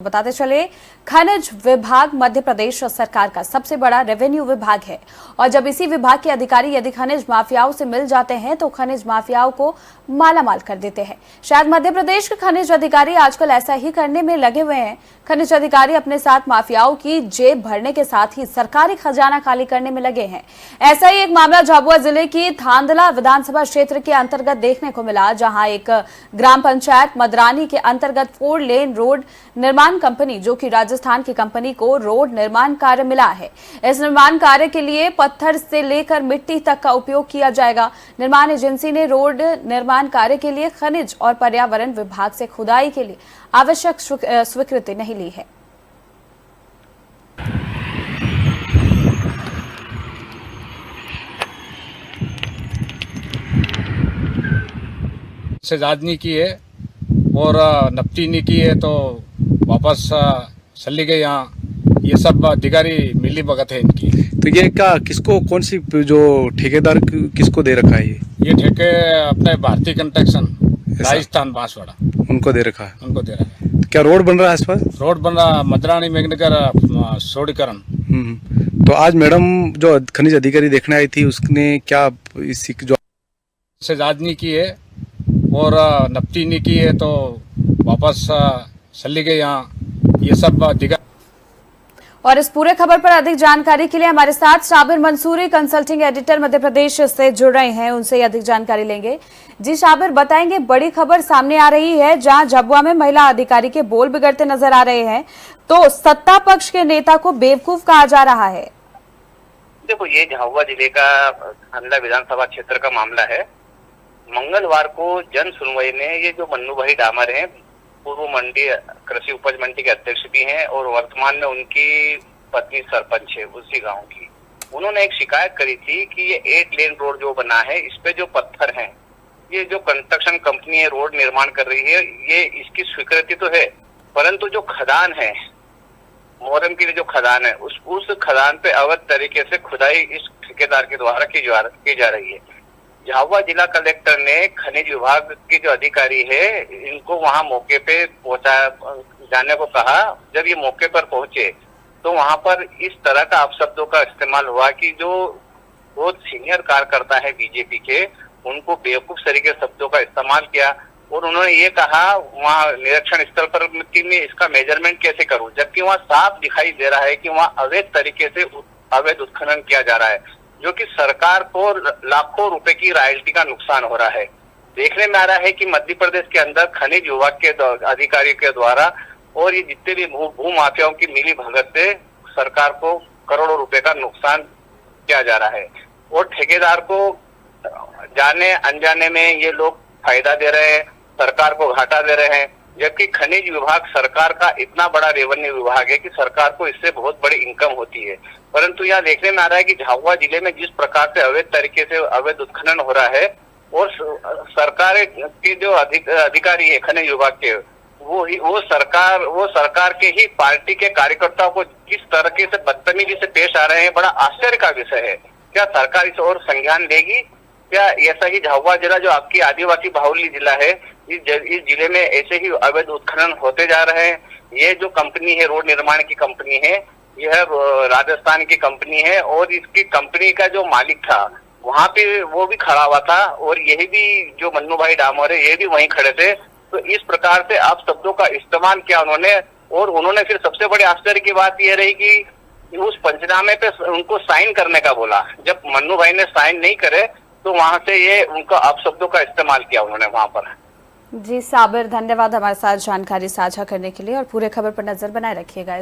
बताते चले, खनिज विभाग मध्य प्रदेश सरकार का सबसे बड़ा रेवेन्यू विभाग है और जब इसी विभाग के अधिकारी यदि खनिज माफियाओं से मिल जाते हैं तो खनिज माफियाओं को मालामाल कर देते हैं। शायद मध्य प्रदेश के खनिज अधिकारी आजकल ऐसा ही करने में लगे हुए हैं। खनिज अधिकारी अपने साथ माफियाओं की जेब भरने के साथ ही सरकारी खजाना खाली करने में लगे हैं। ऐसा ही एक मामला झाबुआ जिले की धांधला विधानसभा क्षेत्र के अंतर्गत देखने को मिला, जहां एक ग्राम पंचायत मदरानी के अंतर्गत 4 लेन रोड निर्माण कंपनी, जो कि राजस्थान की कंपनी को रोड निर्माण कार्य मिला है। इस निर्माण कार्य के लिए पत्थर से लेकर मिट्टी तक का उपयोग किया जाएगा। निर्माण एजेंसी ने रोड निर्माण कार्य के लिए खनिज और पर्यावरण विभाग से खुदाई के लिए आवश्यक स्वीकृति नहीं ली है। से जांच नहीं की है और नपटी नहीं की है तो वापस चली गई। यहाँ ये सब अधिकारी मिली भगत है इनकी। तो ये क्या किसको, कौन सी जो ठेकेदार किसको दे रखा है? ये ठेके अपने भारतीय कंस्ट्रक्शन राजस्थान बांसवाड़ा उनको दे रखा है। उनको दे रहा है। क्या रोड बन रहा है आसपास? रोड बन रहा मदरानी मेघनगर सोडीकरण। तो आज मैडम जो खनिज अधिकारी देखने आई थी उसने क्या इसी जो से जांच नहीं की है और नपटी नहीं की है तो वापस चली गई। यहाँ ये सब अधिकारी। और इस पूरे खबर पर अधिक जानकारी के लिए हमारे साथ शाबिर मंसूरी, कंसल्टिंग एडिटर मध्य प्रदेश से जुड़ रहे हैं, उनसे अधिक जानकारी लेंगे। जी शाबिर, बताएंगे, बड़ी खबर सामने आ रही है जहां झाबुआ में महिला अधिकारी के बोल बिगड़ते नजर आ रहे हैं, तो सत्ता पक्ष के नेता को बेवकूफ कहा जा रहा है। देखो, ये झाबुआ जिले का धांधला विधानसभा क्षेत्र का मामला है। मंगलवार को जन सुनवाई में ये जो मन्नू भाई डामर हैं, पूर्व मंडी कृषि उपज मंडी के अध्यक्ष भी हैं और वर्तमान में उनकी पत्नी सरपंच है उसी गांव की, उन्होंने एक शिकायत करी थी कि ये 8 लेन रोड जो बना है इस पे जो पत्थर हैं, ये जो कंस्ट्रक्शन कंपनी है रोड निर्माण कर रही है, ये इसकी स्वीकृति तो है, परंतु जो खदान है मोहरम के लिए जो खदान है उस खदान पे अवैध तरीके से खुदाई इस ठेकेदार के द्वारा की जा रही है। झाबुआ जिला कलेक्टर ने खनिज विभाग के जो अधिकारी है इनको वहां मौके पे जाने को कहा। जब ये मौके पर पहुंचे तो वहां पर इस तरह का अपशब्दों का इस्तेमाल हुआ कि जो बहुत सीनियर कार्यकर्ता है बीजेपी के, उनको बेवकूफ तरीके शब्दों का इस्तेमाल किया और उन्होंने ये कहा वहां निरीक्षण स्थल पर कि मैं इसका मेजरमेंट कैसे करूं, जबकि वहां साफ दिखाई दे रहा है कि वहां अवैध तरीके से अवैध उत्खनन किया जा रहा है, जो कि सरकार को लाखों रुपए की रॉयल्टी का नुकसान हो रहा है। देखने में आ रहा है कि मध्य प्रदेश के अंदर खनिज विभाग के अधिकारियों के द्वारा और ये जितने भी भू माफियाओं की मिली भगत से सरकार को करोड़ों रुपए का नुकसान किया जा रहा है और ठेकेदार को जाने अनजाने में ये लोग फायदा दे रहे हैं, सरकार को घाटा दे रहे हैं, जबकि खनिज विभाग सरकार का इतना बड़ा रेवेन्यू विभाग है कि सरकार को इससे बहुत बड़ी इनकम होती है। परंतु यहाँ देखने में आ रहा है कि झाबुआ जिले में जिस प्रकार से अवैध तरीके से अवैध उत्खनन हो रहा है और सरकार के जो अधिकारी है खनिज विभाग के, वो सरकार के ही पार्टी के कार्यकर्ताओं को किस तरीके से बदतमीजी से पेश आ रहे हैं, बड़ा आश्चर्य का विषय है। क्या सरकार इस ओर संज्ञान लेगी? क्या ऐसा ही झाबुआ जिला जो आपकी आदिवासी बाहुल्य जिला है, इस जिले में ऐसे ही अवैध उत्खनन होते जा रहे हैं? ये जो कंपनी है रोड निर्माण की कंपनी है, यह राजस्थान की कंपनी है और इसकी कंपनी का जो मालिक था वहां पे वो भी खड़ा हुआ था और यही भी जो मन्नू भाई डामोर है ये भी वहीं खड़े थे। तो इस प्रकार से आप शब्दों का इस्तेमाल किया उन्होंने और उन्होंने फिर सबसे बड़े आश्चर्य की बात यह रही कि उस पंचनामे पे उनको साइन करने का बोला। जब मन्नू भाई ने साइन नहीं करे तो वहां से ये उनका अपशब्दों का इस्तेमाल किया उन्होंने वहां पर। जी शाबिर, धन्यवाद हमारे साथ जानकारी साझा करने के लिए और पूरे खबर पर नजर बनाए रखिएगा।